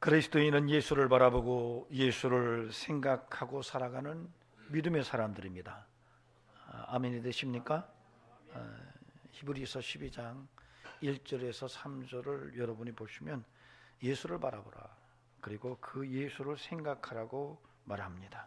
그리스도인은 예수를 바라보고 예수를 생각하고 살아가는 믿음의 사람들입니다. 아멘이 되십니까? 히브리서 12장 1절에서 3절을 여러분이 보시면 예수를 바라보라, 그리고 그 예수를 생각하라고 말합니다.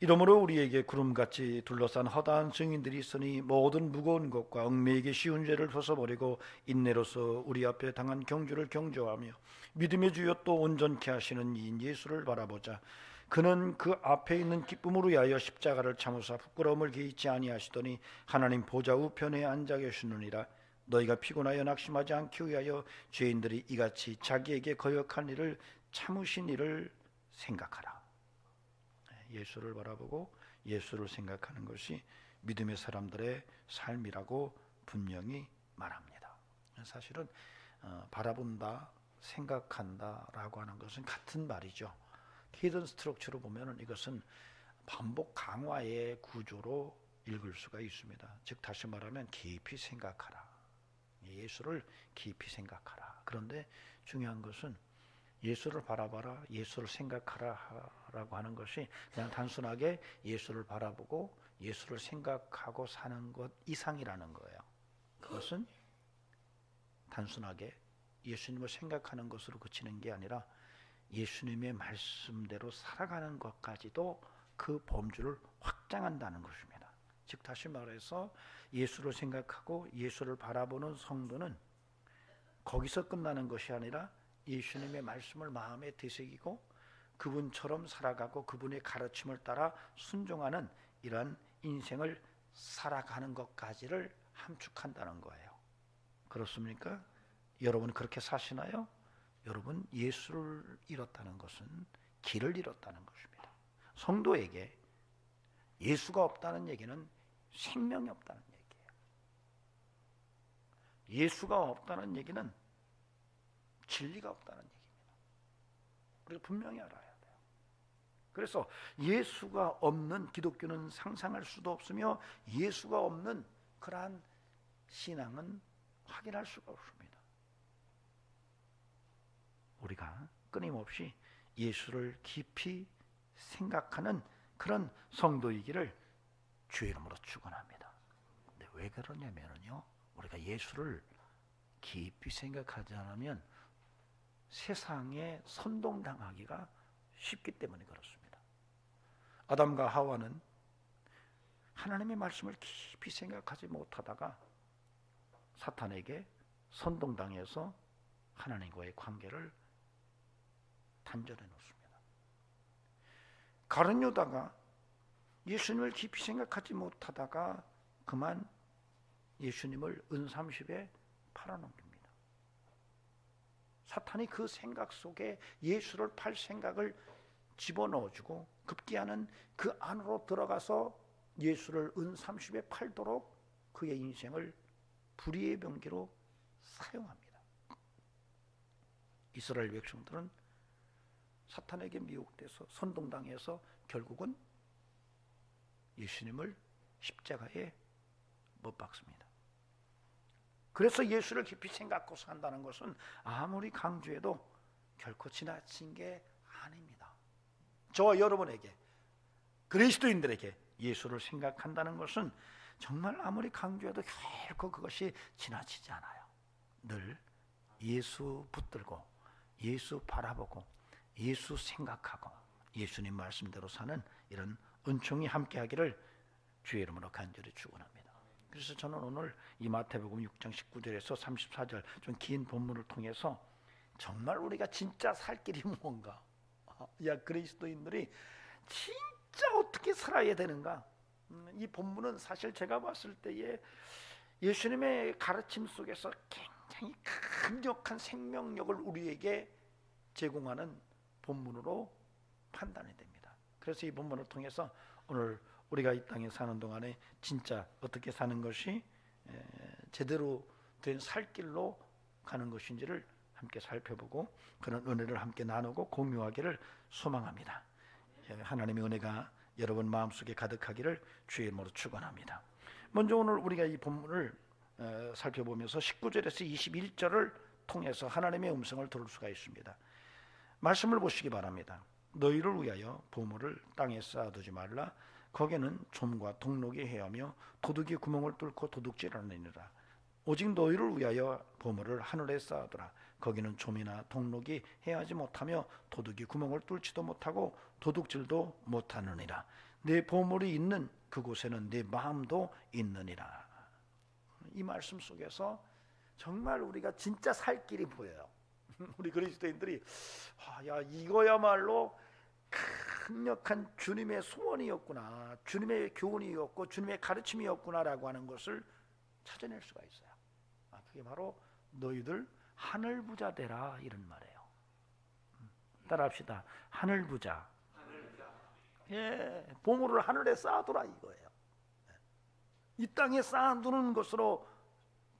이러므로 우리에게 구름같이 둘러싼 허다한 증인들이 있으니 모든 무거운 것과 얽매이기 쉬운 죄를 벗어버리고 인내로서 우리 앞에 당한 경주를 경주하며 믿음의 주여 또 온전케 하시는 이인 예수를 바라보자. 그는 그 앞에 있는 기쁨으로 위하여 십자가를 참으사 부끄러움을 개의치 아니하시더니 하나님 보좌 우편에 앉아 계시느니라. 너희가 피곤하여 낙심하지 않기 위하여 죄인들이 이같이 자기에게 거역한 일을 참으신 일을 생각하라. 예수를 바라보고 예수를 생각하는 것이 믿음의 사람들의 삶이라고 분명히 말합니다. 사실은 바라본다, 생각한다라고 하는 것은 같은 말이죠. 히든 스트럭처로 보면 이것은 반복 강화의 구조로 읽을 수가 있습니다. 즉 다시 말하면 깊이 생각하라, 예수를 깊이 생각하라. 그런데 중요한 것은 예수를 바라봐라, 예수를 생각하라 라고 하는 것이 그냥 단순하게 예수를 바라보고 예수를 생각하고 사는 것 이상이라는 거예요. 그것은 단순하게 예수님을 생각하는 것으로 그치는 게 아니라 예수님의 말씀대로 살아가는 것까지도 그 범주를 확장한다는 것입니다. 즉 다시 말해서 예수를 생각하고 예수를 바라보는 성도는 거기서 끝나는 것이 아니라 예수님의 말씀을 마음에 되새기고 그분처럼 살아가고 그분의 가르침을 따라 순종하는 이러한 인생을 살아가는 것까지를 함축한다는 거예요. 그렇습니까? 여러분 그렇게 사시나요? 여러분 예수를 잃었다는 것은 길을 잃었다는 것입니다. 성도에게 예수가 없다는 얘기는 생명이 없다는 얘기예요. 예수가 없다는 얘기는 진리가 없다는 얘기입니다. 그래서 분명히 알아야 돼요. 그래서 예수가 없는 기독교는 상상할 수도 없으며 예수가 없는 그러한 신앙은 확인할 수가 없습니다. 우리가 끊임없이 예수를 깊이 생각하는 그런 성도이기를 주의 이름으로 축원합니다. 근데 왜 그러냐면요, 우리가 예수를 깊이 생각하지 않으면 세상에 선동당하기가 쉽기 때문에 그렇습니다. 아담과 하와는 하나님의 말씀을 깊이 생각하지 못하다가 사탄에게 선동당해서 하나님과의 관계를 단절해 놓습니다. 가룟 유다가 예수님을 깊이 생각하지 못하다가 그만 예수님을 은30에 팔아넘깁니다. 사탄이 그 생각 속에 예수를 팔 생각을 집어넣어주고 급기야는 그 안으로 들어가서 예수를 은30에 팔도록 그의 인생을 불의의 병기로 사용합니다. 이스라엘 백성들은 사탄에게 미혹돼서 선동당해서 결국은 예수님을 십자가에 못 박습니다. 그래서 예수를 깊이 생각하고 산다는 것은 아무리 강조해도 결코 지나친 게 아닙니다. 저와 여러분에게, 그리스도인들에게 예수를 생각한다는 것은 정말 아무리 강조해도 결코 그것이 지나치지 않아요. 늘 예수 붙들고 예수 바라보고 예수 생각하고 예수님 말씀대로 사는 이런 은총이 함께하기를 주의 이름으로 간절히 축원합니다. 그래서 저는 오늘 이 마태복음 6장 19절에서 34절 좀 긴 본문을 통해서 정말 우리가 진짜 살 길이 뭔가, 그리스도인들이 진짜 어떻게 살아야 되는가, 이 본문은 사실 제가 봤을 때에 예수님의 가르침 속에서 굉장히 강력한 생명력을 우리에게 제공하는 본문으로 판단이 됩니다. 그래서 이 본문을 통해서 오늘 우리가 이 땅에 사는 동안에 진짜 어떻게 사는 것이 제대로 된 살 길로 가는 것인지를 함께 살펴보고 그런 은혜를 함께 나누고 공유하기를 소망합니다. 하나님의 은혜가 여러분 마음속에 가득하기를 주의 이름으로 축원합니다. 먼저 오늘 우리가 이 본문을 살펴보면서 19절에서 21절을 통해서 하나님의 음성을 들을 수가 있습니다. 말씀을 보시기 바랍니다. 너희를 위하여 보물을 땅에 쌓아두지 말라. 거기는 좀과 동록이 헤하며 도둑이 구멍을 뚫고 도둑질하느니라. 오직 너희를 위하여 보물을 하늘에 쌓아두라. 거기는 좀이나 동록이 헤하지 못하며 도둑이 구멍을 뚫지도 못하고 도둑질도 못하느니라. 내 보물이 있는 그곳에는 내 마음도 있느니라. 이 말씀 속에서 정말 우리가 진짜 살 길이 보여요. 우리 그리스도인들이 야, 이거야말로 강력한 주님의 소원이었구나, 주님의 교훈이었고 주님의 가르침이었구나라고 하는 것을 찾아낼 수가 있어요. 그게 바로 너희들 하늘 부자 되라, 이런 말이에요. 따라합시다. 하늘 부자. 예, 보물을 하늘에 쌓아두라 이거예요. 이 땅에 쌓아두는 것으로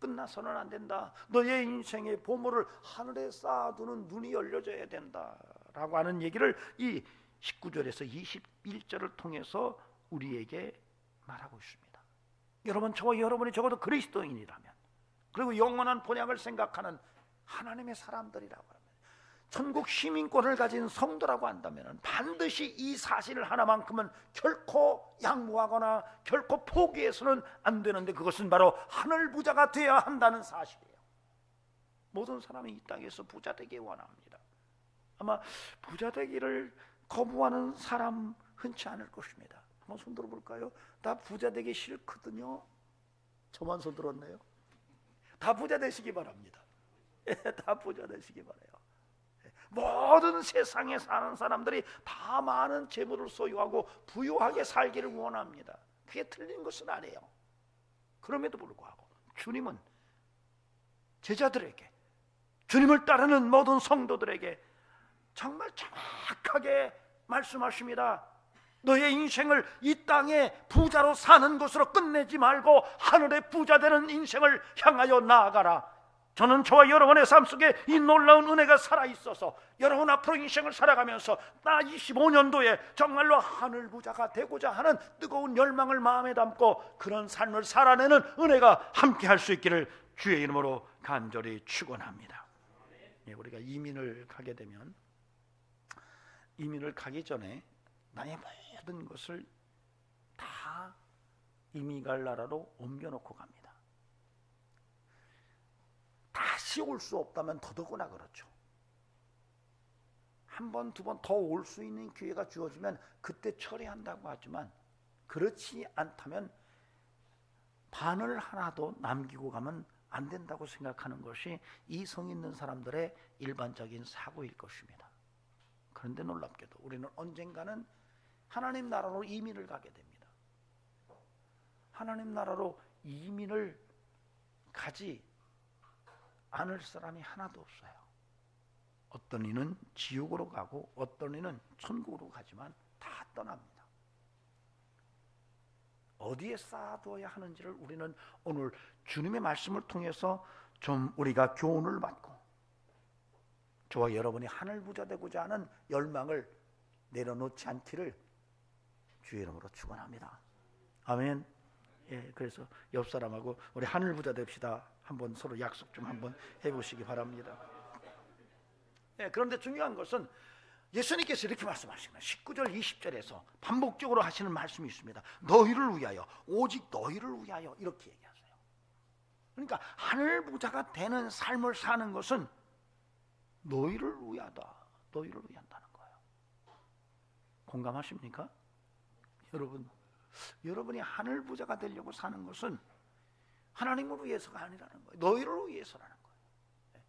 끝나서는 안 된다. 너의 인생의 보물을 하늘에 쌓아두는 눈이 열려져야 된다라고 하는 얘기를 이 19절에서 21절을 통해서 우리에게 말하고 있습니다. 여러분, 저와 여러분이 적어도 그리스도인이라면, 그리고 영원한 본향을 생각하는 하나님의 사람들이라고 하면, 천국 시민권을 가진 성도라고 한다면 반드시 이 사실 하나만큼은 결코 양보하거나 결코 포기해서는 안 되는데, 그것은 바로 하늘 부자가 되어야 한다는 사실이에요. 모든 사람이 이 땅에서 부자 되기 원합니다. 아마 부자 되기를 거부하는 사람 흔치 않을 것입니다. 한번 손 들어볼까요? 나 부자 되기 싫거든요. 저만 손 들었네요. 다 부자 되시기 바랍니다. 다 부자 되시기 바라요. 모든 세상에 사는 사람들이 다 많은 재물을 소유하고 부유하게 살기를 원합니다. 그게 틀린 것은 아니에요. 그럼에도 불구하고 주님은 제자들에게, 주님을 따르는 모든 성도들에게 정말 정확하게 말씀하십니다. 너의 인생을 이 땅에 부자로 사는 것으로 끝내지 말고 하늘의 부자 되는 인생을 향하여 나아가라. 저는 저와 여러분의 삶 속에 이 놀라운 은혜가 살아있어서 여러분 앞으로 인생을 살아가면서 나 25년도에 정말로 하늘 부자가 되고자 하는 뜨거운 열망을 마음에 담고 그런 삶을 살아내는 은혜가 함께 할 수 있기를 주의 이름으로 간절히 축원합니다. 우리가 이민을 가게 되면, 이민을 가기 전에 나의 모든 것을 다 이미 갈 나라로 옮겨놓고 갑니다. 다시 올 수 없다면 더더구나 그렇죠. 한 번, 두 번 더 올 수 있는 기회가 주어지면 그때 처리한다고 하지만, 그렇지 않다면 바늘 하나도 남기고 가면 안 된다고 생각하는 것이 이성 있는 사람들의 일반적인 사고일 것입니다. 그런데 놀랍게도 우리는 언젠가는 하나님 나라로 이민을 가게 됩니다. 하나님 나라로 이민을 가지 않을 사람이 하나도 없어요. 어떤 이는 지옥으로 가고 어떤 이는 천국으로 가지만 다 떠납니다. 어디에 쌓아두어야 하는지를 우리는 오늘 주님의 말씀을 통해서 좀 우리가 교훈을 받고, 저와 여러분이 하늘 부자 되고자 하는 열망을 내려놓지 않기를 주의 이름으로 축원합니다. 아멘. 예, 그래서 옆 사람하고 우리 하늘 부자 됩시다. 한번 서로 약속 좀 한번 해보시기 바랍니다. 예, 그런데 중요한 것은 예수님께서 이렇게 말씀하십니다. 19절 20절에서 반복적으로 하시는 말씀이 있습니다. 너희를 위하여, 오직 너희를 위하여, 이렇게 얘기하세요. 그러니까 하늘 부자가 되는 삶을 사는 것은 너희를 위하다, 너희를 위한다는 거예요. 공감하십니까? 여러분이 하늘 부자가 되려고 사는 것은 하나님을 위해서가 아니라는 거예요. 너희를 위해서라는 거예요.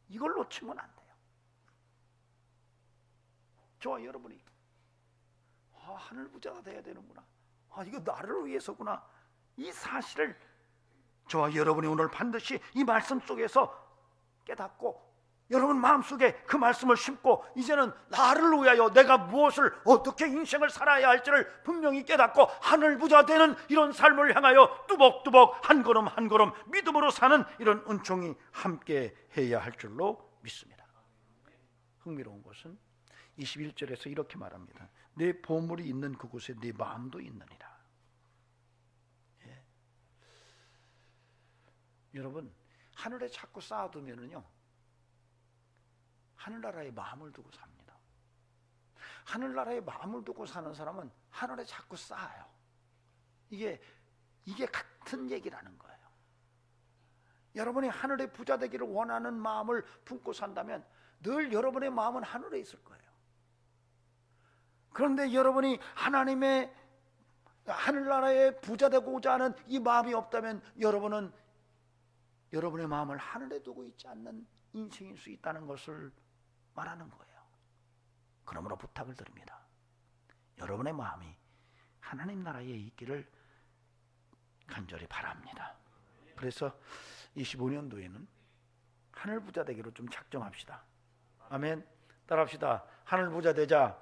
이걸 놓치면 안 돼요. 저와 여러분이 하늘 부자가 돼야 되는구나, 이거 나를 위해서구나, 이 사실을 저와 여러분이 오늘 반드시 이 말씀 속에서 깨닫고 여러분 마음속에 그 말씀을 심고, 이제는 나를 위하여 내가 무엇을 어떻게 인생을 살아야 할지를 분명히 깨닫고 하늘 부자 되는 이런 삶을 향하여 뚜벅뚜벅 한 걸음 한 걸음 믿음으로 사는 이런 은총이 함께 해야 할 줄로 믿습니다. 흥미로운 것은 21절에서 이렇게 말합니다. 내 보물이 있는 그곳에 내 마음도 있느니라. 예. 여러분, 하늘에 자꾸 쌓아두면은요, 하늘나라에 마음을 두고 삽니다. 하늘나라에 마음을 두고 사는 사람은 하늘에 자꾸 쌓아요. 이게 같은 얘기라는 거예요. 여러분이 하늘의 부자 되기를 원하는 마음을 품고 산다면 늘 여러분의 마음은 하늘에 있을 거예요. 그런데 여러분이 하나님의 하늘나라에 부자 되고자 하는 이 마음이 없다면 여러분은 여러분의 마음을 하늘에 두고 있지 않는 인생일 수 있다는 것을 말하는 거예요. 그러므로 부탁을 드립니다. 여러분의 마음이 하나님 나라에 있기를 간절히 바랍니다. 그래서 25년도에는 하늘 부자 되기로 좀 작정합시다. 아멘. 따라합시다. 하늘 부자 되자.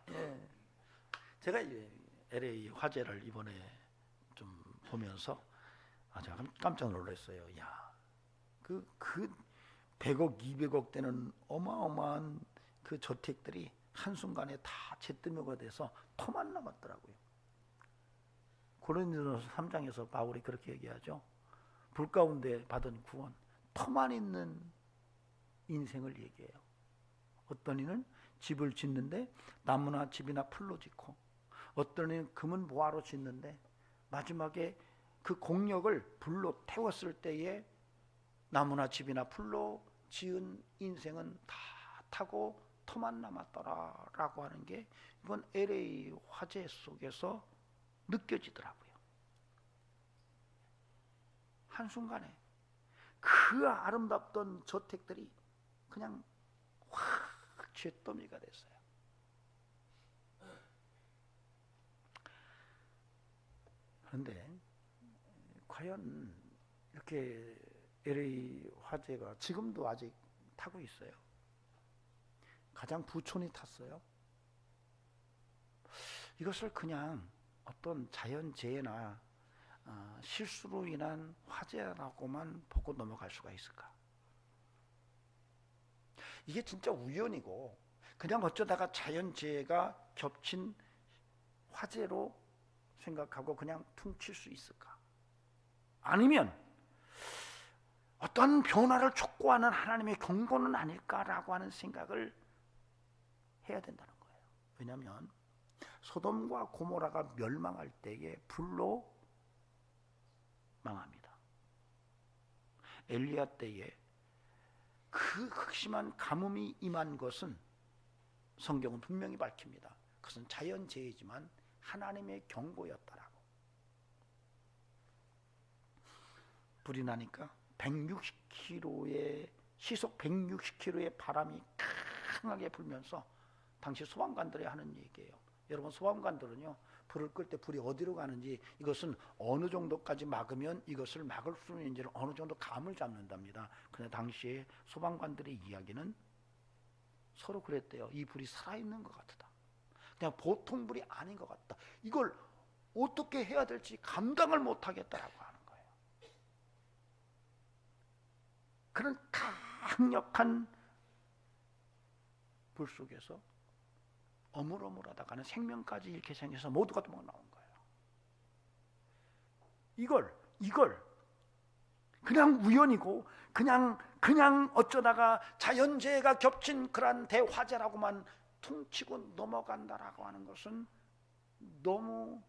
예. 제가 LA 화재를 이번에 좀 보면서 제가 깜짝 놀랐어요. 야, 그 100억, 200억 되는 어마어마한 그 저택들이 한순간에 다 잿더미가 돼서 터만 남았더라고요. 고린도전서 3장에서 바울이 그렇게 얘기하죠. 불 가운데 받은 구원, 터만 있는 인생을 얘기해요. 어떤 이는 집을 짓는데 나무나 집이나 풀로 짓고, 어떤 이는 금은 보화로 짓는데 마지막에 그 공력을 불로 태웠을 때에 나무나 집이나 풀로 지은 인생은 다 타고 터만 남았더라라고 하는 게 이번 LA 화재 속에서 느껴지더라고요. 한순간에 그 아름답던 저택들이 그냥 확 잿더미가 됐어요. 그런데 과연 이렇게 LA 화재가 지금도 아직 타고 있어요. 가장 부촌이 탔어요. 이것을 그냥 어떤 자연재해나 실수로 인한 화재라고만 보고 넘어갈 수가 있을까? 이게 진짜 우연이고 그냥 어쩌다가 자연재해가 겹친 화재로 생각하고 그냥 퉁칠 수 있을까? 아니면 어떤 변화를 촉구하는 하나님의 경고는 아닐까라고 하는 생각을 해야 된다는 거예요. 왜냐하면 소돔과 고모라가 멸망할 때에 불로 망합니다. 엘리야 때에 그 극심한 가뭄이 임한 것은 성경은 분명히 밝힙니다. 그것은 자연재해지만 하나님의 경고였다라고. 불이 나니까 160km의 시속 160km의 바람이 강하게 불면서 당시 소방관들이 하는 얘기예요. 여러분, 소방관들은요, 불을 끌 때 불이 어디로 가는지, 이것은 어느 정도까지 막으면 이것을 막을 수 있는지를 어느 정도 감을 잡는답니다. 그런데 당시에 소방관들의 이야기는 서로 그랬대요. 이 불이 살아있는 것 같다. 그냥 보통 불이 아닌 것 같다. 이걸 어떻게 해야 될지 감당을 못하겠다라고 하는 거예요. 그런 강력한 불 속에서 어물어물하다가는 생명까지 잃게 생겨서 모두가 도망 나온 거예요. 이걸 그냥 우연이고 그냥 어쩌다가 자연재해가 겹친 그러한 대화재라고만 퉁치고 넘어간다라고 하는 것은 너무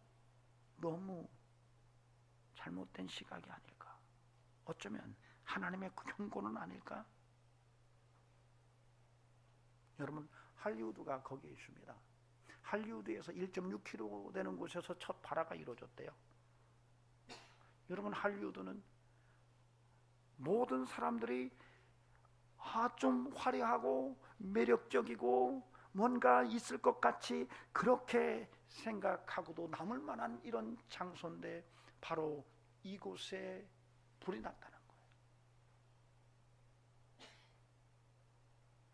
잘못된 시각이 아닐까? 어쩌면 하나님의 경고는 아닐까? 여러분, 할리우드가 거기에 있습니다. 할리우드에서 1.6km 되는 곳에서 첫 발화가 이루어졌대요. 여러분, 할리우드는 모든 사람들이 좀 화려하고 매력적이고 뭔가 있을 것 같이 그렇게 생각하고도 남을 만한 이런 장소인데 바로 이곳에 불이 났다는 거예요.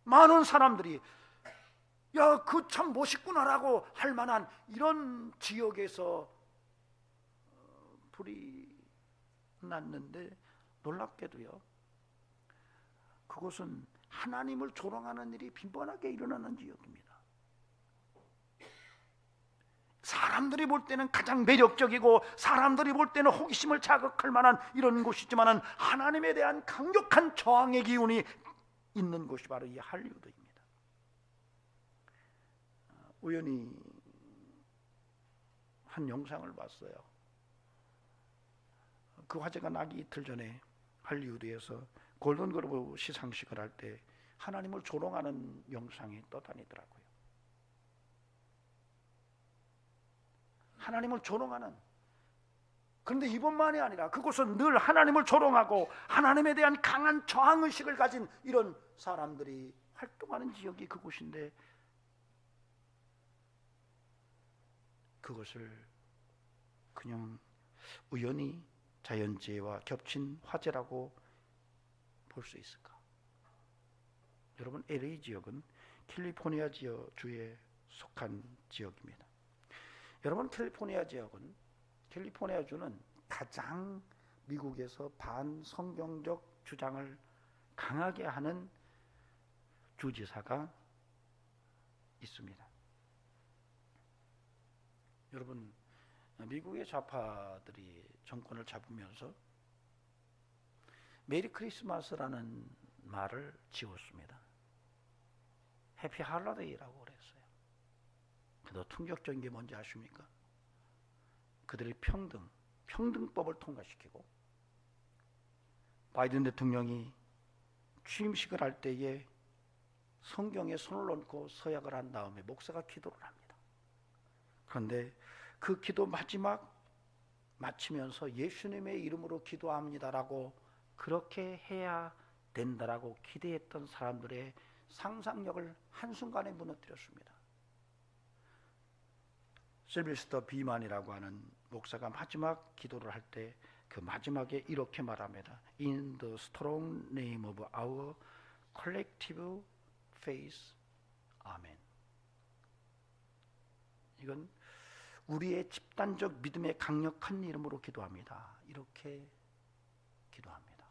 많은 사람들이 야, 그 참 멋있구나라고 할 만한 이런 지역에서 불이 났는데 놀랍게도요, 그곳은 하나님을 조롱하는 일이 빈번하게 일어나는 지역입니다. 사람들이 볼 때는 가장 매력적이고 사람들이 볼 때는 호기심을 자극할 만한 이런 곳이지만 하나님에 대한 강력한 저항의 기운이 있는 곳이 바로 이 할리우드입니다. 우연히 한 영상을 봤어요. 그 화제가 나기 이틀 전에 할리우드에서 골든글로브 시상식을 할 때 하나님을 조롱하는 영상이 떠다니더라고요. 하나님을 조롱하는, 그런데 이번만이 아니라 그곳은 늘 하나님을 조롱하고 하나님에 대한 강한 저항의식을 가진 이런 사람들이 활동하는 지역이 그곳인데, 그것을 그냥 우연히 자연재해와 겹친 화재라고 볼 수 있을까? 여러분, LA 지역은 캘리포니아 주에 속한 지역입니다. 여러분, 캘리포니아 주는 가장 미국에서 반성경적 주장을 강하게 하는 주지사가 있습니다. 여러분, 미국의 좌파들이 정권을 잡으면서 메리 크리스마스라는 말을 지웠습니다. 해피 할러데이라고 그랬어요. 더 충격적인 게 뭔지 아십니까? 그들이 평등법을 통과시키고 바이든 대통령이 취임식을 할 때에 성경에 손을 얹고 서약을 한 다음에 목사가 기도를 합니다. 그런데 그 기도 마지막 마치면서 예수님의 이름으로 기도합니다라고 그렇게 해야 된다라고 기대했던 사람들의 상상력을 한순간에 무너뜨렸습니다. 실비스터 비만이라고 하는 목사가 마지막 기도를 할 때 그 마지막에 이렇게 말합니다. In the strong name of our collective faith, 아멘. 이건 우리의 집단적 믿음의 강력한 이름으로 기도합니다. 이렇게 기도합니다.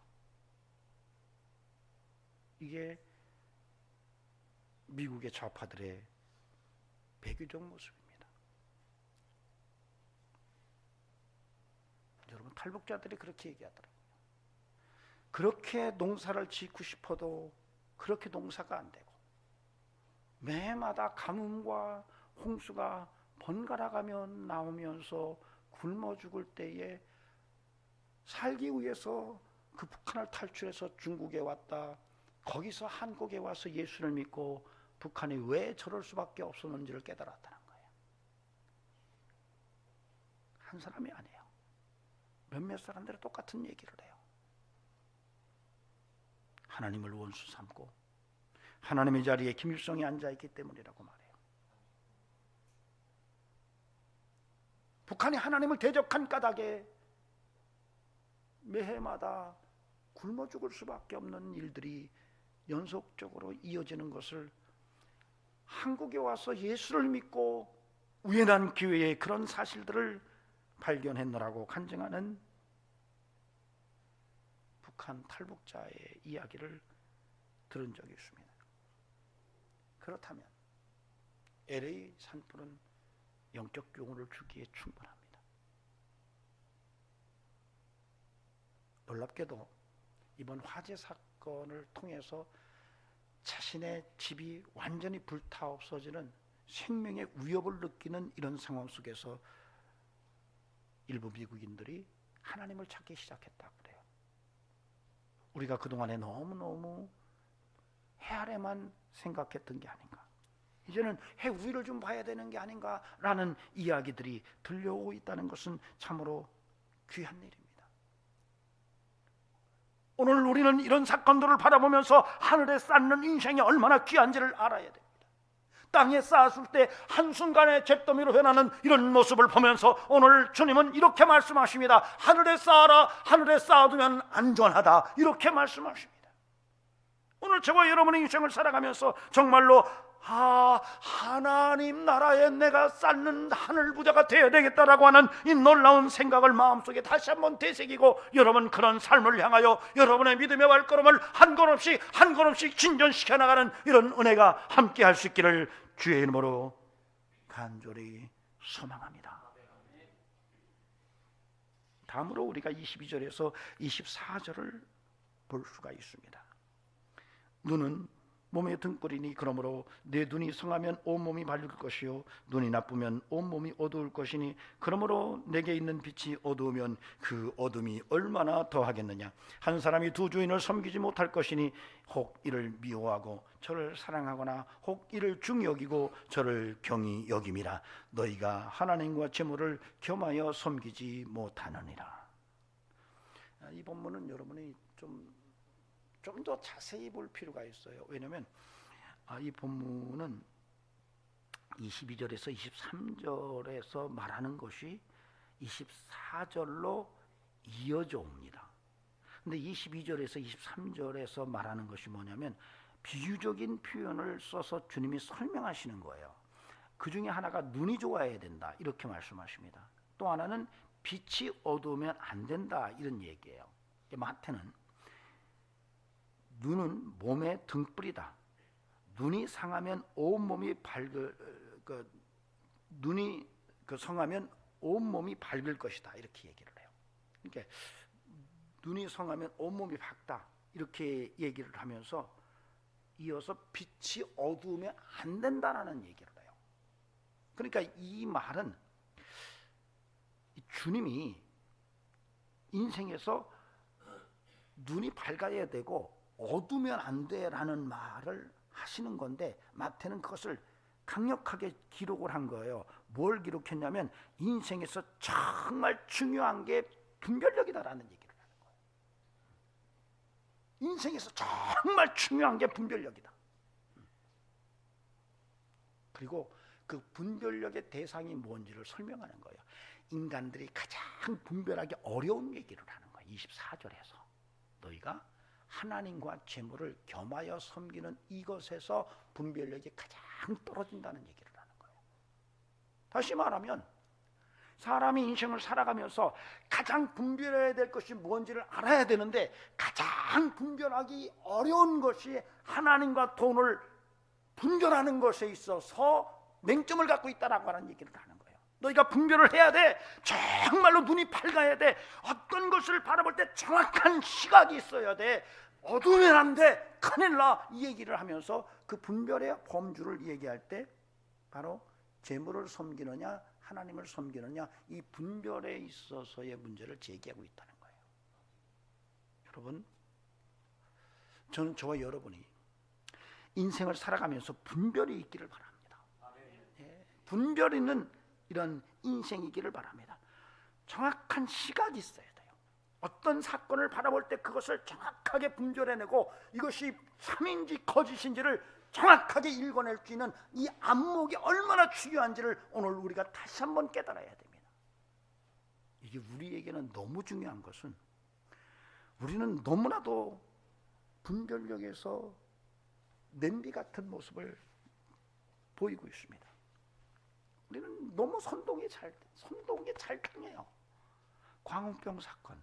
이게 미국의 좌파들의 배교적 모습입니다. 여러분, 탈북자들이 그렇게 얘기하더라고요. 그렇게 농사를 짓고 싶어도 그렇게 농사가 안 되고 매해마다 가뭄과 홍수가 번갈아가며 나오면서 굶어 죽을 때에 살기 위해서 그 북한을 탈출해서 중국에 왔다, 거기서 한국에 와서 예수를 믿고 북한이 왜 저럴 수밖에 없었는지를 깨달았다는 거예요. 한 사람이 아니에요. 몇몇 사람들이 똑같은 얘기를 해요. 하나님을 원수 삼고 하나님의 자리에 김일성이 앉아있기 때문이라고 말해요. 북한이 하나님을 대적한 까닭에 매해마다 굶어 죽을 수밖에 없는 일들이 연속적으로 이어지는 것을 한국에 와서 예수를 믿고 우연한 기회에 그런 사실들을 발견했노라고 간증하는 북한 탈북자의 이야기를 들은 적이 있습니다. 그렇다면 LA 산불은 영적 교훈을 주기에 충분합니다. 놀랍게도 이번 화재 사건을 통해서 자신의 집이 완전히 불타 없어지는 생명의 위협을 느끼는 이런 상황 속에서 일부 미국인들이 하나님을 찾기 시작했다고 그래요. 우리가 그동안에 너무너무 해 아래만 생각했던 게 아닌가, 이제는 해 위를 좀 봐야 되는 게 아닌가라는 이야기들이 들려오고 있다는 것은 참으로 귀한 일입니다. 오늘 우리는 이런 사건들을 바라보면서 하늘에 쌓는 인생이 얼마나 귀한지를 알아야 됩니다. 땅에 쌓았을 때 한순간에 잿더미로 변하는 이런 모습을 보면서 오늘 주님은 이렇게 말씀하십니다. 하늘에 쌓아라. 하늘에 쌓아두면 안전하다. 이렇게 말씀하십니다. 오늘 저와 여러분의 인생을 살아가면서 정말로 하나님 나라에 내가 쌓는 하늘 부자가 되어야 되겠다라고 하는 이 놀라운 생각을 마음속에 다시 한번 되새기고, 여러분 그런 삶을 향하여 여러분의 믿음의 발걸음을 한 걸음씩 한 걸음씩 진전시켜 나가는 이런 은혜가 함께 할 수 있기를 주의 이름으로 간절히 소망합니다. 다음으로 우리가 22절에서 24절을 볼 수가 있습니다. 눈은 몸의 등불이니 그러므로 내 눈이 성하면 온몸이 밝을 것이요 눈이 나쁘면 온몸이 어두울 것이니 그러므로 내게 있는 빛이 어두우면 그 어둠이 얼마나 더하겠느냐. 한 사람이 두 주인을 섬기지 못할 것이니 혹 이를 미워하고 저를 사랑하거나 혹 이를 중히 여기고 저를 경히 여김이라. 너희가 하나님과 재물을 겸하여 섬기지 못하느니라. 이 본문은 여러분이 좀 더 자세히 볼 필요가 있어요. 왜냐하면 이 본문은 22절에서 23절에서 말하는 것이 24절로 이어져 옵니다. 근데 22절에서 23절에서 말하는 것이 뭐냐면 비유적인 표현을 써서 주님이 설명하시는 거예요. 그 중에 하나가 눈이 좋아야 된다 이렇게 말씀하십니다. 또 하나는 빛이 어두우면 안 된다 이런 얘기예요. 마태는 눈은 몸의 등불이다. 눈이 상하면 온몸이 눈이 성하면 온몸이 밝을 것이다 이렇게 얘기를 해요. 그러니까 눈이 성하면 온몸이 밝다 이렇게 얘기를 하면서 이어서 빛이 어두우면 안 된다라는 얘기를 해요. 그러니까 이 말은 주님이 인생에서 눈이 밝아야 되고 어두면 안 돼라는 말을 하시는 건데 마태는 그것을 강력하게 기록을 한 거예요. 뭘 기록했냐면 인생에서 정말 중요한 게 분별력이다라는 얘기를 하는 거예요. 인생에서 정말 중요한 게 분별력이다. 그리고 그 분별력의 대상이 뭔지를 설명하는 거예요. 인간들이 가장 분별하기 어려운 얘기를 하는 거예요. 24절에서 너희가 하나님과 재물을 겸하여 섬기는 이것에서 분별력이 가장 떨어진다는 얘기를 하는 거예요. 다시 말하면 사람이 인생을 살아가면서 가장 분별해야 될 것이 뭔지를 알아야 되는데 가장 분별하기 어려운 것이 하나님과 돈을 분별하는 것에 있어서 맹점을 갖고 있다라고 하는 얘기를 하는 거예요. 너희가 분별을 해야 돼. 정말로 눈이 밝아야 돼. 어떤 것을 바라볼 때 정확한 시각이 있어야 돼. 어두우면 안 돼. 큰일 나. 이 얘기를 하면서 그 분별의 범주를 얘기할 때 바로 재물을 섬기느냐 하나님을 섬기느냐 이 분별에 있어서의 문제를 제기하고 있다는 거예요. 여러분, 저는 저와 여러분이 인생을 살아가면서 분별이 있기를 바랍니다. 분별 있는 이런 인생이기를 바랍니다. 정확한 시각이 있어야 돼요. 어떤 사건을 바라볼 때 그것을 정확하게 분별해내고 이것이 참인지 거짓인지를 정확하게 읽어낼 수 있는 이 안목이 얼마나 중요한지를 오늘 우리가 다시 한번 깨달아야 됩니다. 이게 우리에게는 너무 중요한 것은 우리는 너무나도 분별력에서 냄비 같은 모습을 보이고 있습니다. 우리는 너무 선동이 잘 통해요. 광우병 사건.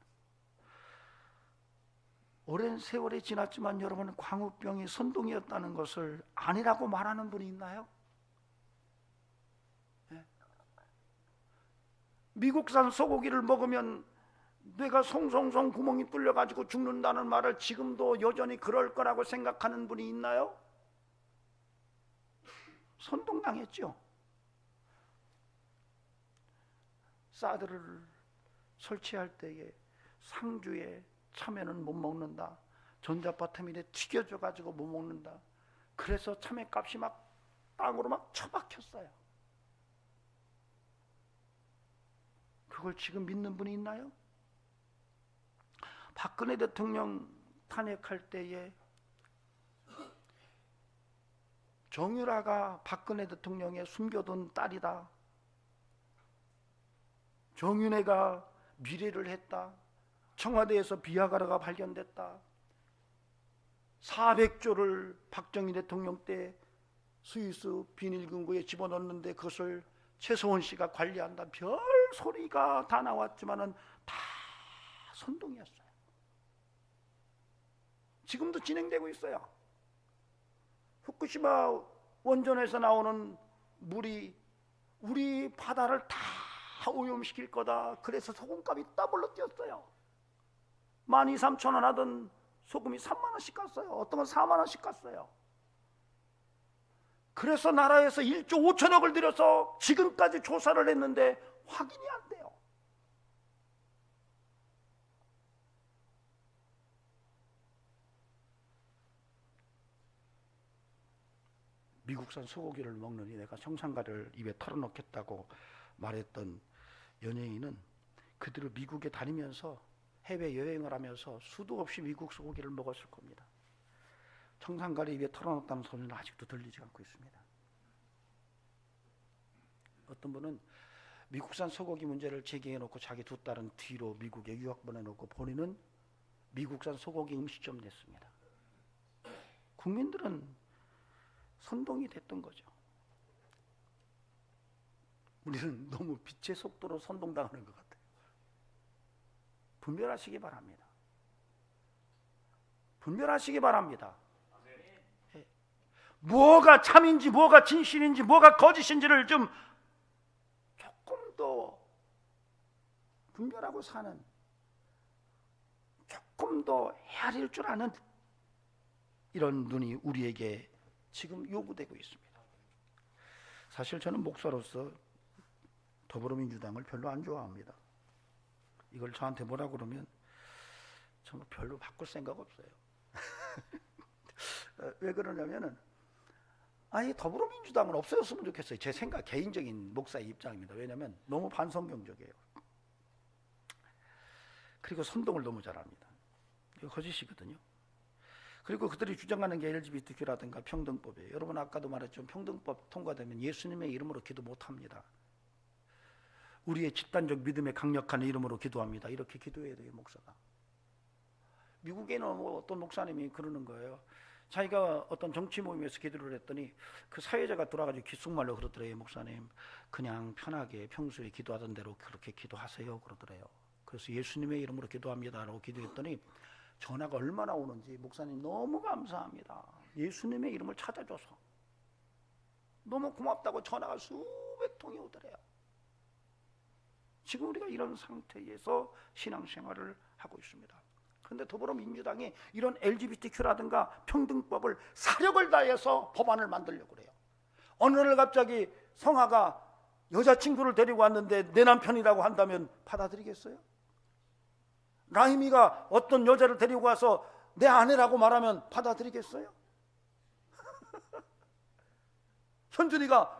오랜 세월이 지났지만 여러분 광우병이 선동이었다는 것을 아니라고 말하는 분이 있나요? 네. 미국산 소고기를 먹으면 뇌가 송송송 구멍이 뚫려가지고 죽는다는 말을 지금도 여전히 그럴 거라고 생각하는 분이 있나요? 선동당했죠. 사드를 설치할 때에 상주에 참외는 못 먹는다. 전자바타민에 튀겨져 가지고 못 먹는다. 그래서 참외값이 막 땅으로 막 처박혔어요. 그걸 지금 믿는 분이 있나요? 박근혜 대통령 탄핵할 때에 정유라가 박근혜 대통령의 숨겨둔 딸이다. 정윤회가 미래를 했다. 청와대에서 비아그라가 발견됐다. 400조를 박정희 대통령 때 스위스 비닐금고에 집어넣는데 그것을 최소원 씨가 관리한다. 별 소리가 다 나왔지만은 다 선동이었어요. 지금도 진행되고 있어요. 후쿠시마 원전에서 나오는 물이 우리 바다를 다 오염시킬 거다. 그래서 소금값이 더블로 뛰었어요. 12,000원 하던 소금이 3만 원씩 갔어요. 어떤 건 4만 원씩 갔어요. 그래서 나라에서 1조 5천억을 들여서 지금까지 조사를 했는데 확인이 안 돼요. 미국산 소고기를 먹느니 내가 청산가리를 입에 털어넣겠다고 말했던 연예인은 그들을 미국에 다니면서 해외여행을 하면서 수도 없이 미국 소고기를 먹었을 겁니다. 청산가리 입에 털어넣었다는 소리는 아직도 들리지 않고 있습니다. 어떤 분은 미국산 소고기 문제를 제기해놓고 자기 두 딸은 뒤로 미국에 유학 보내놓고 본인은 미국산 소고기 음식점 냈습니다. 국민들은 선동이 됐던 거죠. 우리는 너무 빛의 속도로 선동당하는 것 같아요. 분별하시기 바랍니다. 분별하시기 바랍니다. 네. 뭐가 참인지 뭐가 진실인지 뭐가 거짓인지를 좀 조금 더 분별하고 사는, 조금 더 헤아릴 줄 아는 이런 눈이 우리에게 지금 요구되고 있습니다. 사실 저는 목사로서 더불어민주당을 별로 안 좋아합니다. 이걸 저한테 뭐라 그러면 정말 별로 바꿀 생각 없어요. 왜 그러냐면은 아니 더불어민주당은 없어졌으면 좋겠어요. 제 생각, 개인적인 목사의 입장입니다. 왜냐하면 너무 반성경적이에요. 그리고 선동을 너무 잘합니다. 이거 거짓이거든요. 그리고 그들이 주장하는 게 LGBTQ라든가 평등법이에요. 여러분 아까도 말했죠. 평등법 통과되면 예수님의 이름으로 기도 못합니다. 우리의 집단적 믿음의 강력한 이름으로 기도합니다. 이렇게 기도해야 돼요, 목사가. 미국에는 어떤 목사님이 그러는 거예요. 자기가 어떤 정치 모임에서 기도를 했더니 그 사회자가 돌아가지고 귓속말로 그러더래요. 목사님 그냥 편하게 평소에 기도하던 대로 그렇게 기도하세요 그러더래요. 그래서 예수님의 이름으로 기도합니다 라고 기도했더니 전화가 얼마나 오는지 목사님 너무 감사합니다. 예수님의 이름을 찾아줘서 너무 고맙다고 전화가 수백 통이 오더래요. 지금 우리가 이런 상태에서 신앙생활을 하고 있습니다. 그런데 더불어민주당이 이런 LGBTQ라든가 평등법을 사력을 다해서 법안을 만들려고 그래요. 어느 날 갑자기 성아가 여자친구를 데리고 왔는데 내 남편이라고 한다면 받아들이겠어요? 라임이가 어떤 여자를 데리고 와서 내 아내라고 말하면 받아들이겠어요? 현준이가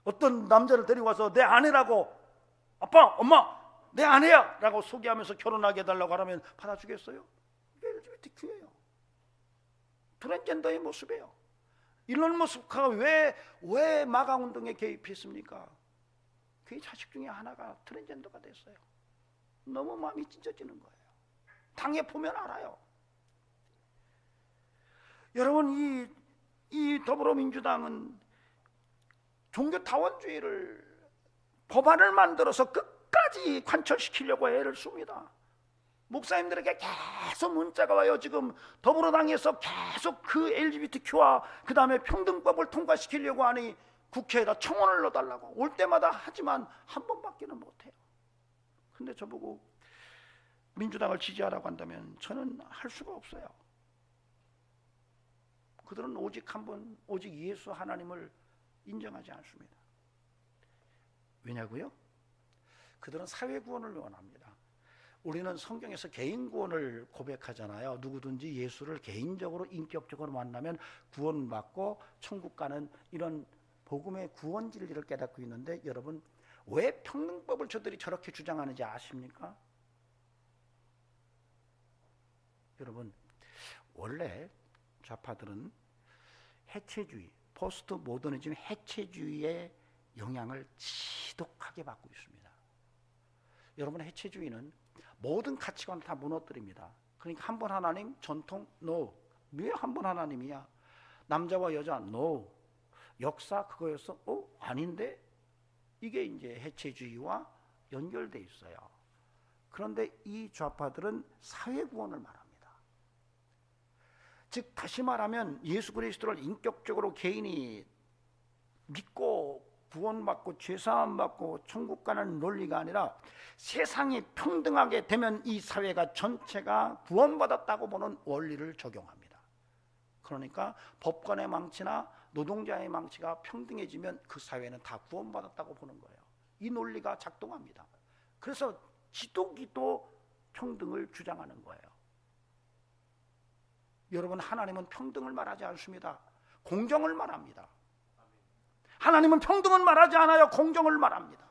어떤 남자를 데리고 와서 내 아내라고 아빠, 엄마, 내 아내야 라고 소개하면서 결혼하게 해달라고 하면 받아주겠어요? 이게 LGBTQ예요. 트랜스젠더의 모습이에요. 이런 모습과 왜 마가운동에 개입했습니까? 그의 자식 중에 하나가 트랜스젠더가 됐어요. 너무 마음이 찢어지는 거예요. 당해보면 알아요. 여러분 이 더불어민주당은 종교타원주의를 법안을 만들어서 끝까지 관철시키려고 애를 씁니다. 목사님들에게 계속 문자가 와요. 지금 더불어당에서 계속 그 LGBTQ와 그 다음에 평등법을 통과시키려고 하니 국회에다 청원을 넣어달라고 올 때마다 하지만 한 번밖에는 못해요. 근데 저보고 민주당을 지지하라고 한다면 저는 할 수가 없어요. 그들은 오직 한 분, 오직 예수 하나님을 인정하지 않습니다. 왜냐고요? 그들은 사회 구원을 원합니다. 우리는 성경에서 개인 구원을 고백하잖아요. 누구든지 예수를 개인적으로 인격적으로 만나면 구원받고 천국 가는 이런 복음의 구원 진리를 깨닫고 있는데 여러분 왜 평등법을 저들이 저렇게 주장하는지 아십니까? 여러분 원래 좌파들은 해체주의, 포스트 모더니즘 해체주의의 영향을 지독하게 받고 있습니다. 여러분 해체주의는 모든 가치관을 다 무너뜨립니다. 그러니까 한 번 하나님, 전통, no. 왜 한 번 하나님이야? 남자와 여자, no. 역사 그거였어? 아닌데? 이게 이제 해체주의와 연결돼 있어요. 그런데 이 좌파들은 사회 구원을 말합니다. 즉 다시 말하면 예수 그리스도를 인격적으로 개인이 믿고 구원받고 죄사함 받고 천국 가는 논리가 아니라 세상이 평등하게 되면 이 사회가 전체가 구원받았다고 보는 원리를 적용합니다. 그러니까 법관의 망치나 노동자의 망치가 평등해지면 그 사회는 다 구원받았다고 보는 거예요. 이 논리가 작동합니다. 그래서 기독교도 평등을 주장하는 거예요. 여러분, 하나님은 평등을 말하지 않습니다. 공정을 말합니다. 하나님은 평등을 말하지 않아요. 공정을 말합니다.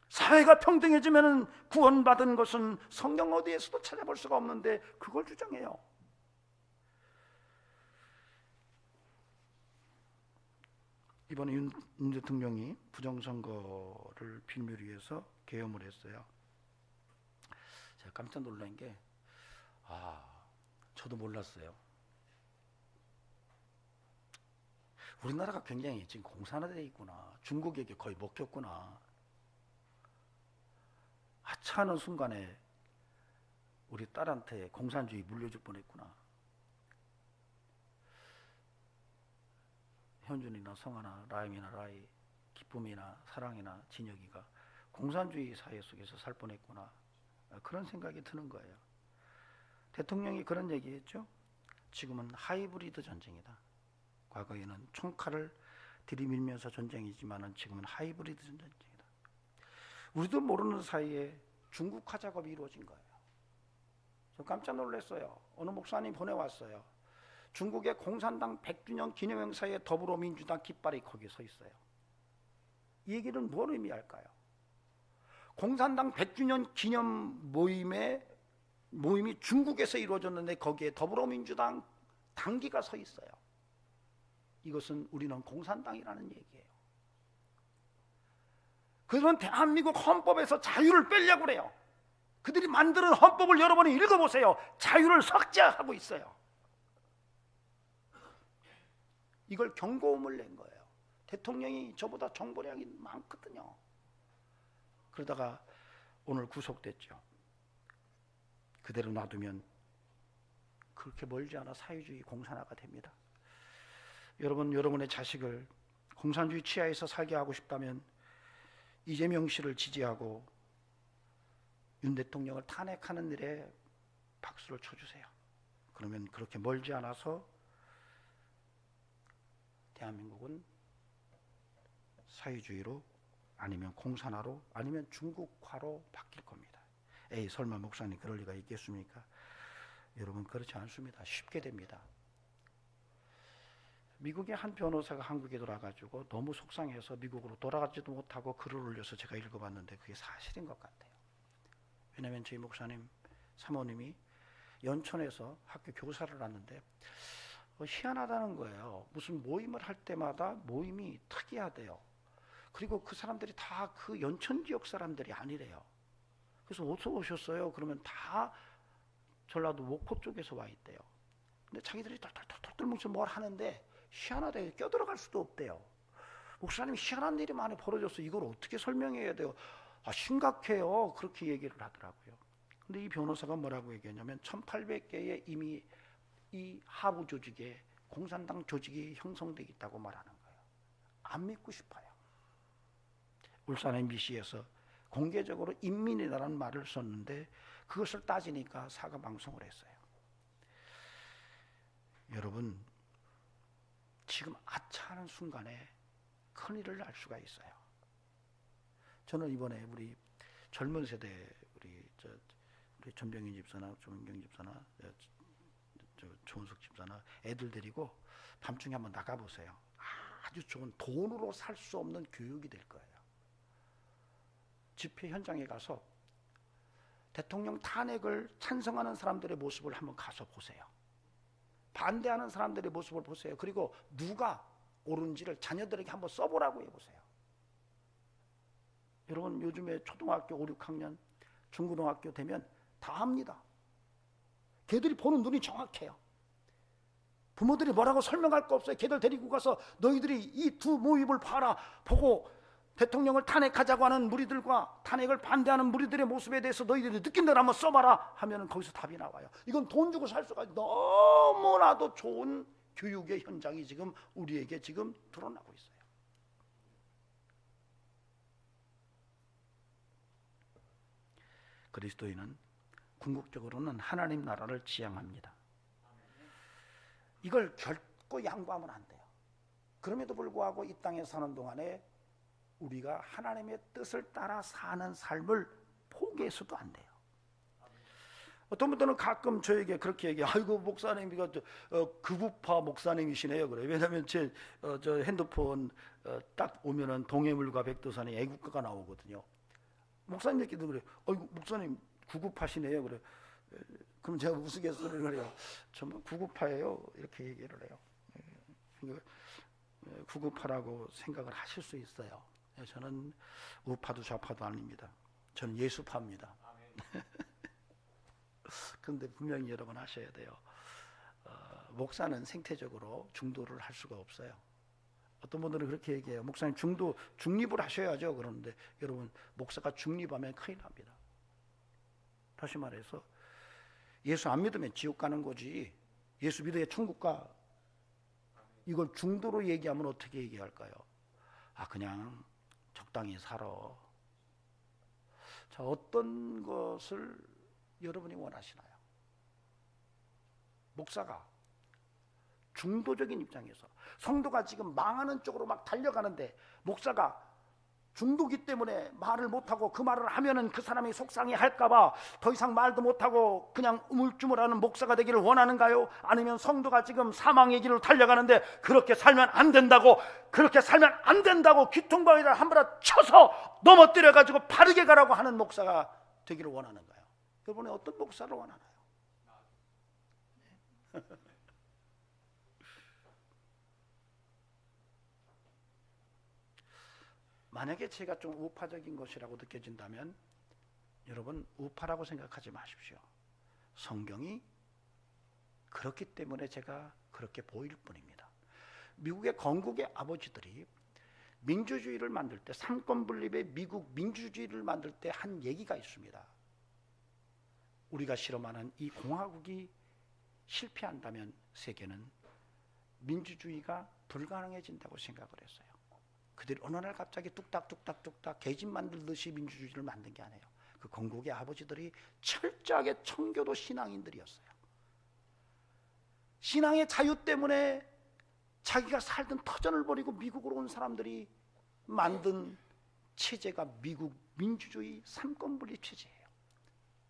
사회가 평등해지면 구원받은 것은 성경 어디에서도 찾아볼 수가 없는데 그걸 주장해요. 이번에 윤 대통령이 부정선거를 빌미로 해서 계엄을 했어요. 제가 깜짝 놀란 게 저도 몰랐어요. 우리나라가 굉장히 지금 공산화되어 있구나. 중국에게 거의 먹혔구나. 하찮은 순간에 우리 딸한테 공산주의 물려줄 뻔했구나. 현준이나 성아나 라임이나 라이, 기쁨이나 사랑이나 진혁이가 공산주의 사회 속에서 살 뻔했구나. 그런 생각이 드는 거예요. 대통령이 그런 얘기했죠. 지금은 하이브리드 전쟁이다. 과거에는 총칼을 들이밀면서 전쟁이지만 지금은 하이브리드 전쟁이다. 우리도 모르는 사이에 중국화 작업이 이루어진 거예요. 저 깜짝 놀랐어요. 어느 목사님 보내왔어요. 중국의 공산당 100주년 기념행사에 더불어민주당 깃발이 거기에 서 있어요. 이 얘기는 뭘 의미할까요? 공산당 100주년 기념 모임이 중국에서 이루어졌는데 거기에 더불어민주당 당기가 서 있어요. 이것은 우리는 공산당이라는 얘기예요. 그들은 대한민국 헌법에서 자유를 빼려고 그래요. 그들이 만드는 헌법을 여러분이 읽어보세요. 자유를 삭제하고 있어요. 이걸 경고음을 낸 거예요. 대통령이 저보다 정보량이 많거든요. 그러다가 오늘 구속됐죠. 그대로 놔두면 그렇게 멀지 않아 사회주의 공산화가 됩니다. 여러분, 여러분의 자식을 공산주의 치하에서 살게 하고 싶다면 이재명 씨를 지지하고 윤 대통령을 탄핵하는 일에 박수를 쳐주세요. 그러면 그렇게 멀지 않아서 대한민국은 사회주의로 아니면 공산화로 아니면 중국화로 바뀔 겁니다. 에이, 설마 목사님 그럴 리가 있겠습니까? 여러분, 그렇지 않습니다. 쉽게 됩니다. 미국의 한 변호사가 한국에 돌아가지고 너무 속상해서 미국으로 돌아가지도 못하고 글을 올려서 제가 읽어봤는데 그게 사실인 것 같아요. 왜냐하면 저희 목사님 사모님이 연천에서 학교 교사를 하는데 희한하다는 거예요. 무슨 모임을 할 때마다 모임이 특이하대요. 그리고 그 사람들이 다 그 연천 지역 사람들이 아니래요. 그래서 어디서 오셨어요? 그러면 다 전라도 목포 쪽에서 와 있대요. 근데 자기들이 똘똘똘똘 뭉쳐 뭘 하는데 희한하대요. 껴들어갈 수도 없대요. 목사님이 희한한 일이 많이 벌어져서 이걸 어떻게 설명해야 돼요? 심각해요. 그렇게 얘기를 하더라고요. 근데 이 변호사가 뭐라고 얘기했냐면 1800개의 이미 이 하부 조직에 공산당 조직이 형성되어 있다고 말하는 거예요. 안 믿고 싶어요. 울산 MBC에서 공개적으로 인민이라는 말을 썼는데 그것을 따지니까 사과 방송을 했어요. 여러분, 지금 아차하는 순간에 큰일을 날 수가 있어요. 저는 이번에 우리 젊은 세대 우리 전병인 집사나 조은경 집사나 조은석 집사나 애들 데리고 밤중에 한번 나가보세요. 아주 좋은 돈으로 살 수 없는 교육이 될 거예요. 집회 현장에 가서 대통령 탄핵을 찬성하는 사람들의 모습을 한번 가서 보세요. 반대하는 사람들의 모습을 보세요. 그리고 누가 옳은지를 자녀들에게 한번 써보라고 해보세요. 여러분, 요즘에 초등학교 5, 6학년 중고등학교 되면 다 합니다. 걔들이 보는 눈이 정확해요. 부모들이 뭐라고 설명할 거 없어요. 걔들 데리고 가서 너희들이 이 두 모임을 봐라. 보고 대통령을 탄핵하자고 하는 무리들과 탄핵을 반대하는 무리들의 모습에 대해서 너희들이 느낀 대로 한번 써봐라 하면 거기서 답이 나와요. 이건 돈 주고 살 수가 너무나도 좋은 교육의 현장이 지금 우리에게 지금 드러나고 있어요. 그리스도인은 궁극적으로는 하나님 나라를 지향합니다. 이걸 결코 양보하면 안 돼요. 그럼에도 불구하고 이 땅에 사는 동안에 우리가 하나님의 뜻을 따라 사는 삶을 포기해서도 안 돼요. 어떤 분들은 가끔 저에게 그렇게 얘기해요. 아이고 목사님 이거 극우파 목사님이시네요. 그래. 왜냐하면 제 핸드폰 딱 오면은 동해물과 백두산에 애국가가 나오거든요. 목사님들끼리도 그래요. 아이고 목사님 극우파시네요. 그래. 그럼 제가 우스갯소리를 해요. 정말 극우파예요. 이렇게 얘기를 해요. 극우파라고 생각을 하실 수 있어요. 저는 우파도 좌파도 아닙니다. 저는 예수파입니다. 그런데 분명히 여러분 아셔야 돼요. 목사는 생태적으로 중도를 할 수가 없어요. 어떤 분들은 그렇게 얘기해요. 목사님 중립을 하셔야죠. 그러는데 여러분 목사가 중립하면 큰일 납니다. 다시 말해서 예수 안 믿으면 지옥 가는 거지, 예수 믿어야 천국 가. 이걸 중도로 얘기하면 어떻게 얘기할까요? 그냥 적당히 살아. 자, 어떤 것을 여러분이 원하시나요? 목사가 중도적인 입장에서 성도가 지금 망하는 쪽으로 막 달려가는데 목사가 중도기 때문에 말을 못하고 그 말을 하면은 그 사람이 속상해 할까봐 더 이상 말도 못하고 그냥 우물쭈물하는 목사가 되기를 원하는가요? 아니면 성도가 지금 사망의 길로 달려가는데 그렇게 살면 안 된다고, 그렇게 살면 안 된다고 귀퉁방울을 한번 쳐서 넘어뜨려 가지고 바르게 가라고 하는 목사가 되기를 원하는가요? 여러분이 어떤 목사를 원하나요? 만약에 제가 좀 우파적인 것이라고 느껴진다면 여러분 우파라고 생각하지 마십시오. 성경이 그렇기 때문에 제가 그렇게 보일 뿐입니다. 미국의 건국의 아버지들이 민주주의를 만들 때, 삼권 분립의 미국 민주주의를 만들 때 한 얘기가 있습니다. 우리가 실험하는 이 공화국이 실패한다면 세계는 민주주의가 불가능해진다고 생각을 했어요. 그들이 어느 날 갑자기 뚝딱뚝딱뚝딱 계집 만들듯이 민주주의를 만든 게 아니에요. 그 건국의 아버지들이 철저하게 청교도 신앙인들이었어요. 신앙의 자유 때문에 자기가 살던 터전을 버리고 미국으로 온 사람들이 만든 체제가 미국 민주주의 삼권분립 체제예요.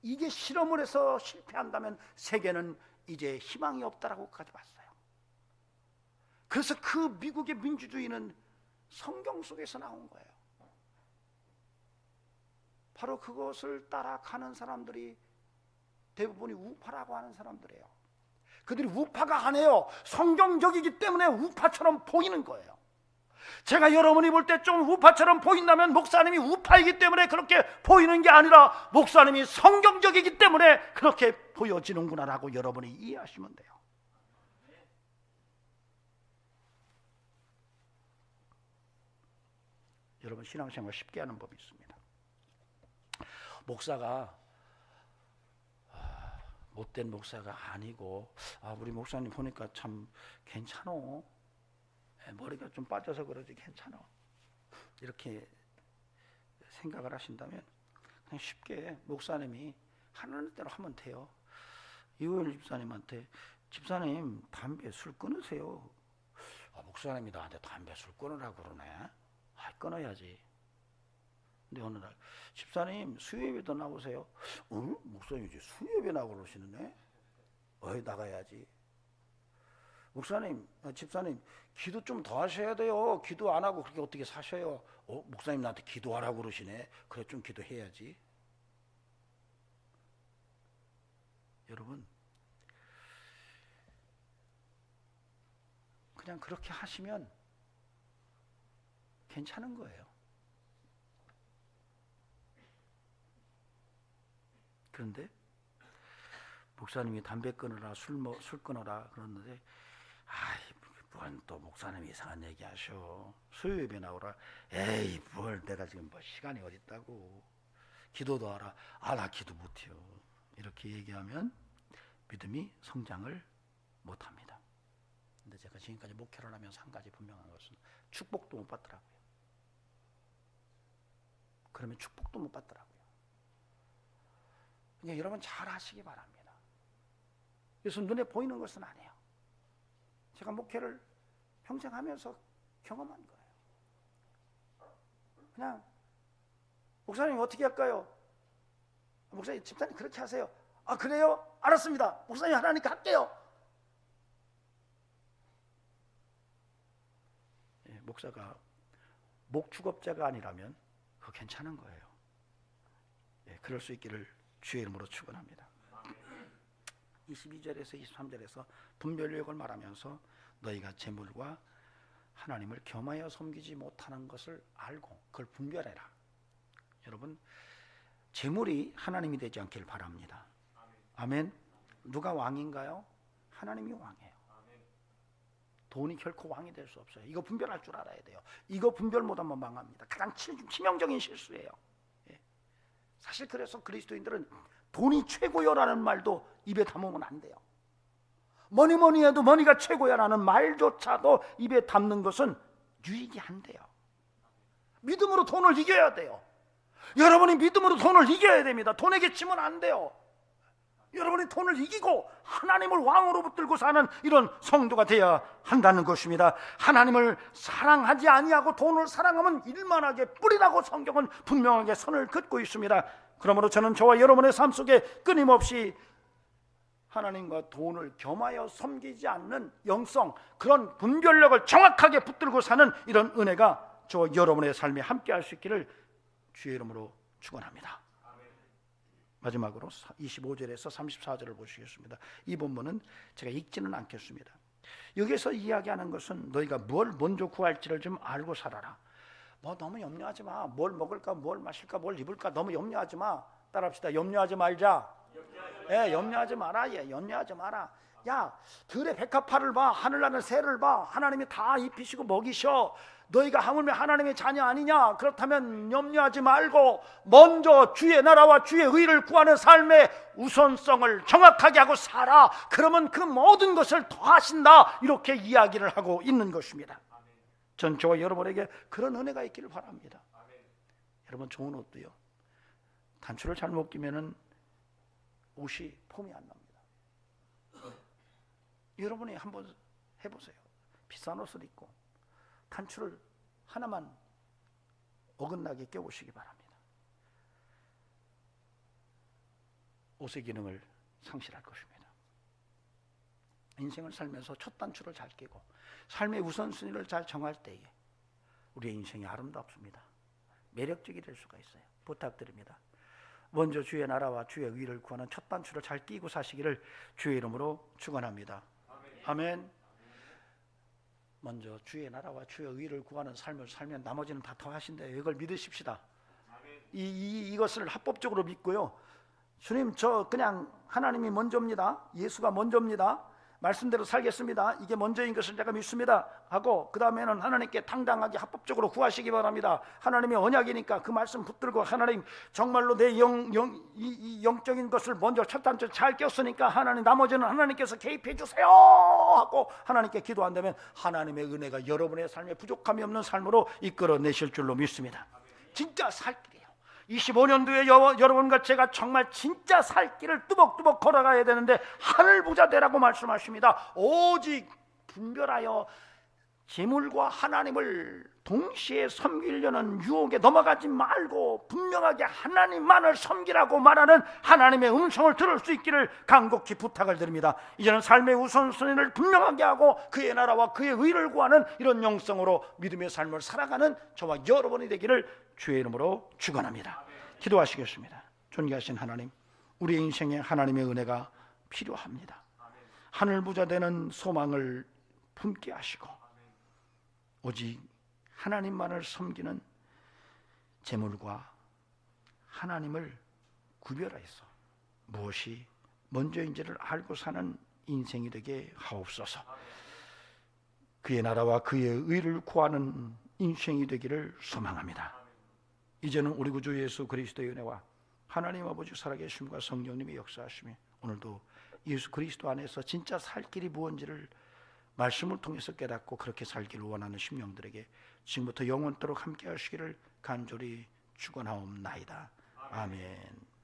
이게 실험을 해서 실패한다면 세계는 이제 희망이 없다라고까지 봤어요. 그래서 그 미국의 민주주의는 성경 속에서 나온 거예요. 바로 그것을 따라가는 사람들이 대부분이 우파라고 하는 사람들이에요. 그들이 우파가 아니에요. 성경적이기 때문에 우파처럼 보이는 거예요. 제가 여러분이 볼 때 좀 우파처럼 보인다면 목사님이 우파이기 때문에 그렇게 보이는 게 아니라 목사님이 성경적이기 때문에 그렇게 보여지는구나라고 여러분이 이해하시면 돼요. 여러분 신앙생활 쉽게 하는 법이 있습니다. 목사가 못된 목사가 아니고 우리 목사님 보니까 참 괜찮어, 머리가 좀 빠져서 그러지 괜찮아, 이렇게 생각을 하신다면 그냥 쉽게 목사님이 하는 대로 하면 돼요. 이호일 집사님한테 집사님 담배 술 끊으세요. 목사님이 나한테 담배 술 끊으라고 그러네. 끊어야지. 근데 어느 날 집사님 수요예배도 나오세요. 목사님 이제 수요예배 나오고 그러시네. 나가야지. 목사님, 집사님 기도 좀 더 하셔야 돼요. 기도 안 하고 그렇게 어떻게 사셔요? 목사님 나한테 기도하라고 그러시네. 그래 좀 기도해야지. 여러분 그냥 그렇게 하시면 괜찮은 거예요. 그런데 목사님이 담배 끊어라, 술 끊어라 그러는데 뭔 또 목사님이 이상한 얘기 하셔. 수요예배 나오라. 에이 뭘 내가 지금 뭐 시간이 어디 있다고. 기도도 하라. 나 기도 못해요. 이렇게 얘기하면 믿음이 성장을 못합니다. 근데 제가 지금까지 목회를 하면서 한 가지 분명한 것은 축복도 못 받더라고요. 그러면 축복도 못 받더라고요. 그러니까 여러분 잘 하시기 바랍니다. 그래서 눈에 보이는 것은 아니에요. 제가 목회를 평생 하면서 경험한 거예요. 그냥 목사님 어떻게 할까요? 목사님 집사님 그렇게 하세요. 아 그래요? 알았습니다. 목사님 하나님께 할게요. 목사가 목축업자가 아니라면 그거 괜찮은 거예요. 그럴 수 있기를 주의 이름으로 축원합니다. 22절에서 23절에서 분별력을 말하면서 너희가 재물과 하나님을 겸하여 섬기지 못하는 것을 알고 그걸 분별해라. 여러분 재물이 하나님이 되지 않기를 바랍니다. 아멘. 누가 왕인가요? 하나님이 왕이에요. 돈이 결코 왕이 될 수 없어요. 이거 분별할 줄 알아야 돼요. 이거 분별 못하면 망합니다. 가장 치명적인 실수예요. 사실 그래서 그리스도인들은 돈이 최고요라는 말도 입에 담으면 안 돼요. 뭐니 해도 머니가 최고야라는 말조차도 입에 담는 것은 유익이 안 돼요. 믿음으로 돈을 이겨야 돼요. 여러분이 믿음으로 돈을 이겨야 됩니다. 돈에게 치면 안 돼요. 여러분이 돈을 이기고 하나님을 왕으로 붙들고 사는 이런 성도가 되어야 한다는 것입니다. 하나님을 사랑하지 아니하고 돈을 사랑하면 일만하게 뿌리라고 성경은 분명하게 선을 긋고 있습니다. 그러므로 저는 저와 여러분의 삶 속에 끊임없이 하나님과 돈을 겸하여 섬기지 않는 영성, 그런 분별력을 정확하게 붙들고 사는 이런 은혜가 저와 여러분의 삶에 함께할 수 있기를 주의 이름으로 축원합니다. 마지막으로 25절에서 34절을 보시겠습니다. 이 본문은 제가 읽지는 않겠습니다. 여기서 이야기하는 것은 너희가 뭘 먼저 구할지를 좀 알고 살아라. 뭐 너무 염려하지 마. 뭘 먹을까, 뭘 마실까, 뭘 입을까 너무 염려하지 마. 따라합시다. 염려하지 말자. 염려하지 마라. 염려하지 마라. 야, 들의 백합화를 봐. 하늘나는 새를 봐. 하나님이 다 입히시고 먹이셔. 너희가 하물며 하나님의 자녀 아니냐? 그렇다면 염려하지 말고 먼저 주의 나라와 주의 의를 구하는 삶의 우선성을 정확하게 하고 살아. 그러면 그 모든 것을 더하신다. 이렇게 이야기를 하고 있는 것입니다. 전 저와 여러분에게 그런 은혜가 있기를 바랍니다. 여러분 좋은 옷도요, 단추를 잘못 끼면은 옷이 폼이 안 납니다. 여러분이 한번 해보세요. 비싼 옷을 입고 단추를 하나만 어긋나게 껴보시기 바랍니다. 옷의 기능을 상실할 것입니다. 인생을 살면서 첫 단추를 잘 끼고 삶의 우선순위를 잘 정할 때에 우리의 인생이 아름답습니다. 매력적이 될 수가 있어요. 부탁드립니다. 먼저 주의 나라와 주의 의를 구하는 첫 단추를 잘 끼고 사시기를 주의 이름으로 축원합니다. 아멘. 먼저 주의 나라와 주의 의를 구하는 삶을 살면 나머지는 다 더하신대요. 이걸 믿으십시다. 이것을 합법적으로 믿고요. 주님, 저 그냥 하나님이 먼저입니다. 예수가 먼저입니다. 말씀대로 살겠습니다. 이게 먼저인 것을 제가 믿습니다 하고 그 다음에는 하나님께 당당하게 합법적으로 구하시기 바랍니다. 하나님의 언약이니까 그 말씀 붙들고 하나님 정말로 내 영적인 것을 먼저 첫 단추 잘 꼈으니까 하나님 나머지는 하나님께서 개입해 주세요 하고 하나님께 기도한다면 하나님의 은혜가 여러분의 삶에 부족함이 없는 삶으로 이끌어내실 줄로 믿습니다. 진짜 살 길이에요. 25년도에 여러분과 제가 정말 진짜 살 길을 뚜벅뚜벅 걸어가야 되는데 하늘 부자 되라고 말씀하십니다. 오직 분별하여 재물과 하나님을 동시에 섬기려는 유혹에 넘어가지 말고 분명하게 하나님만을 섬기라고 말하는 하나님의 음성을 들을 수 있기를 간곡히 부탁을 드립니다. 이제는 삶의 우선순위를 분명하게 하고 그의 나라와 그의 의를 구하는 이런 영성으로 믿음의 삶을 살아가는 저와 여러분이 되기를 주의 이름으로 축원합니다. 기도하시겠습니다. 존귀하신 하나님, 우리의 인생에 하나님의 은혜가 필요합니다. 하늘 부자 되는 소망을 품게 하시고 오직 하나님만을 섬기는 재물과 하나님을 구별해서 무엇이 먼저인지를 알고 사는 인생이 되게 하옵소서. 그의 나라와 그의 의를 구하는 인생이 되기를 소망합니다. 이제는 우리 구주 예수 그리스도의 은혜와 하나님 아버지 살아계심과 성령님의 역사하심이 오늘도 예수 그리스도 안에서 진짜 살 길이 무엇인지를 말씀을 통해서 깨닫고 그렇게 살기를 원하는 심령들에게 지금부터 영원토록 함께 하시기를 간절히 축원하옵나이다. 아멘.